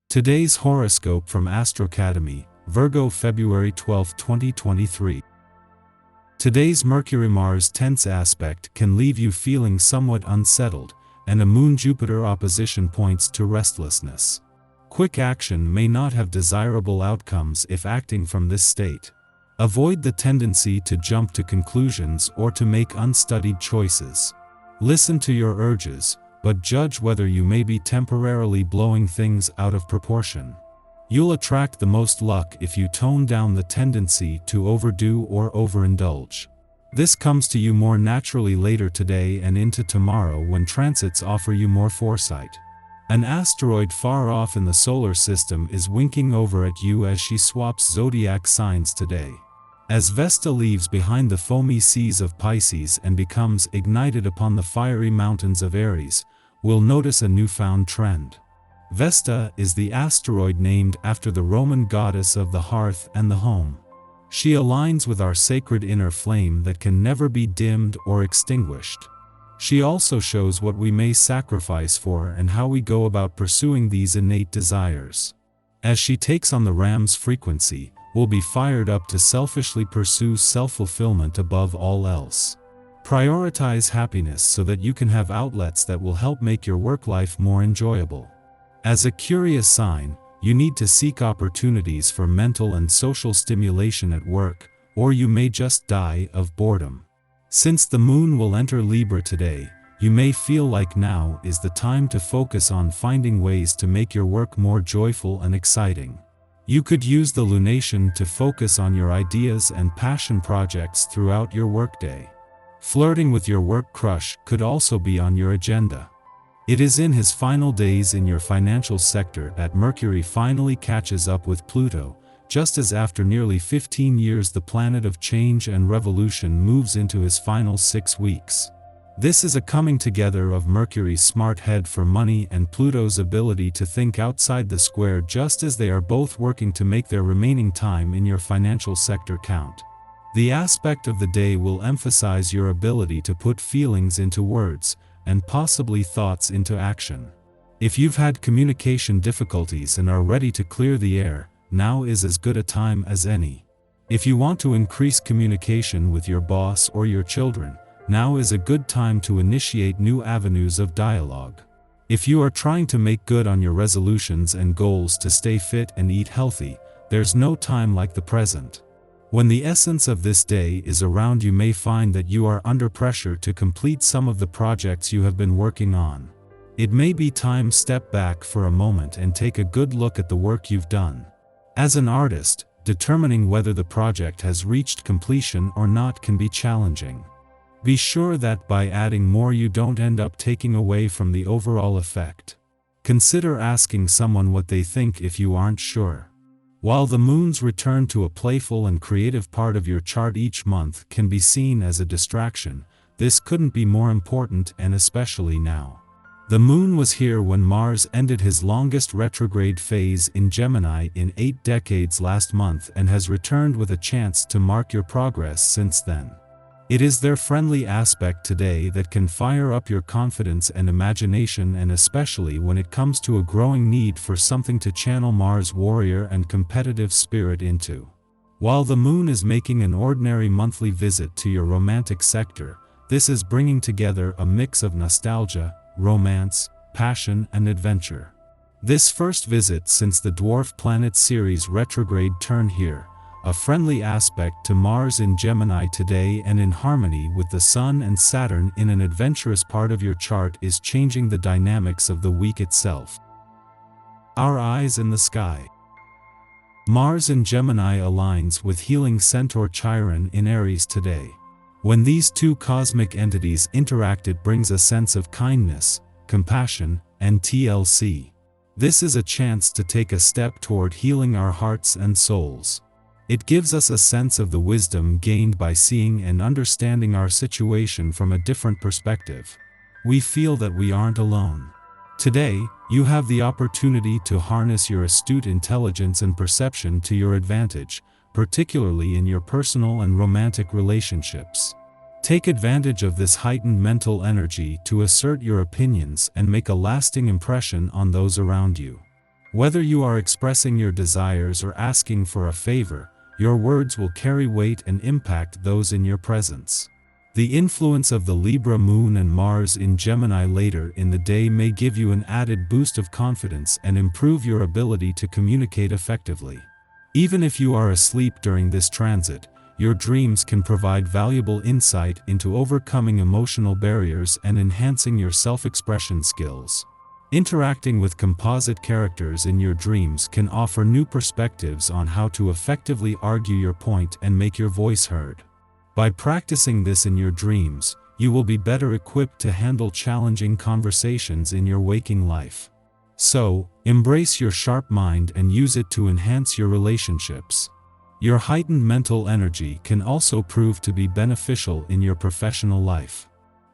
Today's horoscope from Astrocademy, Virgo February 12, 2023. Today's Mercury-Mars tense aspect can leave you feeling somewhat unsettled, and a Moon-Jupiter opposition points to restlessness. Quick action may not have desirable outcomes if acting from this state. Avoid the tendency to jump to conclusions or to make unstudied choices. Listen to your urges, but judge whether you may be temporarily blowing things out of proportion. You'll attract the most luck if you tone down the tendency to overdo or overindulge. This comes to you more naturally later today and into tomorrow when transits offer you more foresight. An asteroid far off in the solar system is winking over at you as she swaps zodiac signs today. As Vesta leaves behind the foamy seas of Pisces and becomes ignited upon the fiery mountains of Aries, we'll notice a newfound trend. Vesta is the asteroid named after the Roman goddess of the hearth and the home. She aligns with our sacred inner flame that can never be dimmed or extinguished. She also shows what we may sacrifice for and how we go about pursuing these innate desires. As she takes on the ram's frequency, we'll be fired up to selfishly pursue self-fulfillment above all else. Prioritize happiness so that you can have outlets that will help make your work life more enjoyable. As a curious sign, you need to seek opportunities for mental and social stimulation at work, or you may just die of boredom. Since the moon will enter Libra today, you may feel like now is the time to focus on finding ways to make your work more joyful and exciting. You could use the lunation to focus on your ideas and passion projects throughout your workday. Flirting with your work crush could also be on your agenda. It is in his final days in your financial sector that Mercury finally catches up with Pluto, just as after nearly 15 years the planet of change and revolution moves into his final 6 weeks. This is a coming together of Mercury's smart head for money and Pluto's ability to think outside the square, just as they are both working to make their remaining time in your financial sector count. The aspect of the day will emphasize your ability to put feelings into words, and possibly thoughts into action. If you've had communication difficulties and are ready to clear the air, now is as good a time as any. If you want to increase communication with your boss or your children, now is a good time to initiate new avenues of dialogue. If you are trying to make good on your resolutions and goals to stay fit and eat healthy, there's no time like the present. When the essence of this day is around, you may find that you are under pressure to complete some of the projects you have been working on. It may be time to step back for a moment and take a good look at the work you've done. As an artist, determining whether the project has reached completion or not can be challenging. Be sure that by adding more you don't end up taking away from the overall effect. Consider asking someone what they think if you aren't sure. While the moon's return to a playful and creative part of your chart each month can be seen as a distraction, this couldn't be more important, and especially now. The moon was here when Mars ended his longest retrograde phase in Gemini in 8 decades last month and has returned with a chance to mark your progress since then. It is their friendly aspect today that can fire up your confidence and imagination, and especially when it comes to a growing need for something to channel Mars' warrior and competitive spirit into. While the moon is making an ordinary monthly visit to your romantic sector, this is bringing together a mix of nostalgia, romance, passion, and adventure. This first visit since the dwarf planet Ceres retrograde turn here, a friendly aspect to Mars in Gemini today and in harmony with the Sun and Saturn in an adventurous part of your chart, is changing the dynamics of the week itself. Our eyes in the sky. Mars in Gemini aligns with healing centaur Chiron in Aries today. When these two cosmic entities interact, it brings a sense of kindness, compassion, and TLC. This is a chance to take a step toward healing our hearts and souls. It gives us a sense of the wisdom gained by seeing and understanding our situation from a different perspective. We feel that we aren't alone. Today, you have the opportunity to harness your astute intelligence and perception to your advantage, particularly in your personal and romantic relationships. Take advantage of this heightened mental energy to assert your opinions and make a lasting impression on those around you. Whether you are expressing your desires or asking for a favor, your words will carry weight and impact those in your presence. The influence of the Libra moon and Mars in Gemini later in the day may give you an added boost of confidence and improve your ability to communicate effectively. Even if you are asleep during this transit, your dreams can provide valuable insight into overcoming emotional barriers and enhancing your self-expression skills. Interacting with composite characters in your dreams can offer new perspectives on how to effectively argue your point and make your voice heard. By practicing this in your dreams, you will be better equipped to handle challenging conversations in your waking life. So, embrace your sharp mind and use it to enhance your relationships. Your heightened mental energy can also prove to be beneficial in your professional life.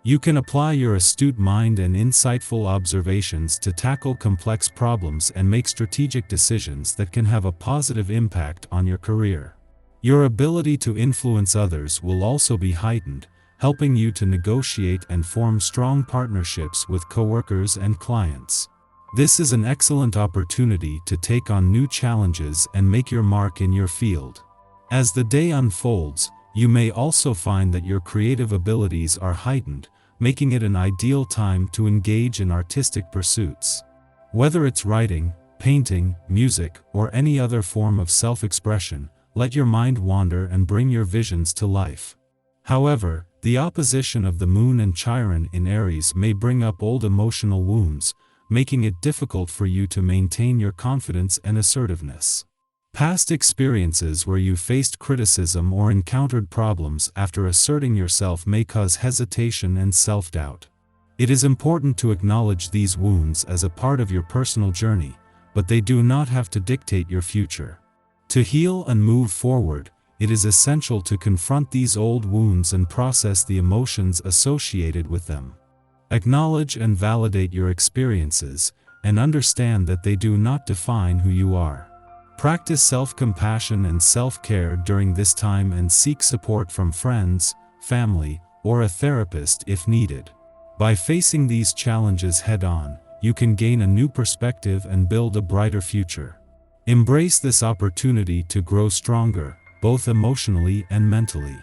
You can apply your astute mind and insightful observations to tackle complex problems and make strategic decisions that can have a positive impact on your career. Your ability to influence others will also be heightened, helping you to negotiate and form strong partnerships with coworkers and clients. This is an excellent opportunity to take on new challenges and make your mark in your field. As the day unfolds, you may also find that your creative abilities are heightened, making it an ideal time to engage in artistic pursuits. Whether it's writing, painting, music, or any other form of self-expression, let your mind wander and bring your visions to life. However, the opposition of the Moon and Chiron in Aries may bring up old emotional wounds, making it difficult for you to maintain your confidence and assertiveness. Past experiences where you faced criticism or encountered problems after asserting yourself may cause hesitation and self-doubt. It is important to acknowledge these wounds as a part of your personal journey, but they do not have to dictate your future. To heal and move forward, it is essential to confront these old wounds and process the emotions associated with them. Acknowledge and validate your experiences, and understand that they do not define who you are. Practice self-compassion and self-care during this time and seek support from friends, family, or a therapist if needed. By facing these challenges head-on, you can gain a new perspective and build a brighter future. Embrace this opportunity to grow stronger, both emotionally and mentally.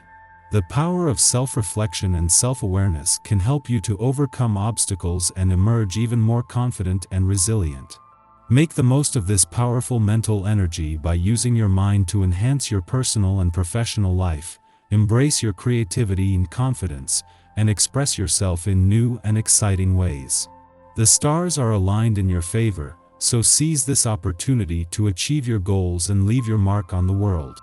The power of self-reflection and self-awareness can help you to overcome obstacles and emerge even more confident and resilient. Make the most of this powerful mental energy by using your mind to enhance your personal and professional life, embrace your creativity and confidence, and express yourself in new and exciting ways. The stars are aligned in your favor, so seize this opportunity to achieve your goals and leave your mark on the world.